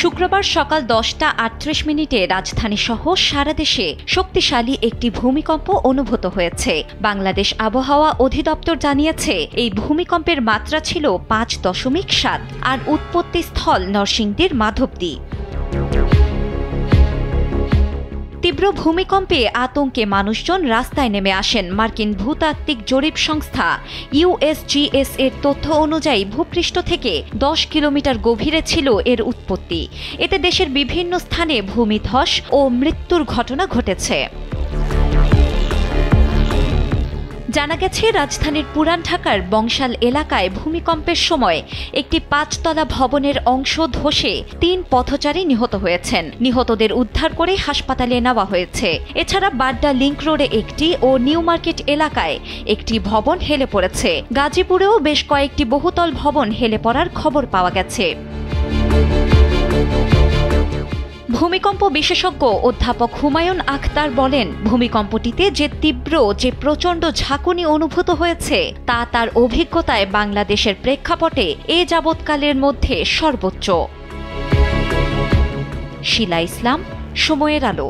শুক্রবার সকাল 10:38 রাজধানী সহ সারা দেশে শক্তিশালী একটি ভূমিকম্প অনুভূত হয়েছে। বাংলাদেশ আবহাওয়া অধিদপ্তর জানিয়েছে এই ভূমিকম্পের মাত্রা ছিল 5.7 আর উৎপত্তিস্থল নরসিংদীর মাধবদী। তীব্র ভূমিকম্পে আতঙ্কে মানুষজন রাস্তায় নেমে আসেন। মার্কিন ভূতাত্ত্বিক জরিপ সংস্থা USGS এর তথ্য অনুযায়ী ভূপৃষ্ঠ থেকে 10 কিলোমিটার গভীরে ছিল এর উৎপত্তি। এতে দেশের বিভিন্ন স্থানে ভূমিধস ও মৃত্যুর ঘটনা ঘটেছে। জানা গেছে, রাজধানীর পুরান ঢাকার বংশাল এলাকায় ভূমিকম্পের সময় একটি 5তলা ভবনের অংশ ধসে 3 পথচারী নিহত হয়েছেন। নিহতদের উদ্ধার করে হাসপাতালে নেওয়া হয়েছে। এছাড়া বাড্ডা লিংক রোডে একটি ও নিউ মার্কেট এলাকায় একটি ভবন হেলে পড়েছে। গাজীপুরেও বেশ কয়েকটি বহুতল ভবন হেলে পড়ার খবর পাওয়া গেছে। ভূমিকম্প বিশেষজ্ঞ অধ্যাপক হুমায়ুন আখতার বলেন, ভূমিকম্পটিতে যে তীব্র প্রচণ্ড ঝাঁকুনি অনুভূত হয়েছে তা তার অভিজ্ঞতায় বাংলাদেশের প্রেক্ষাপটে এ যাবৎকালের মধ্যে সর্বোচ্চ। শিলা ইসলাম, সময়ের আলো।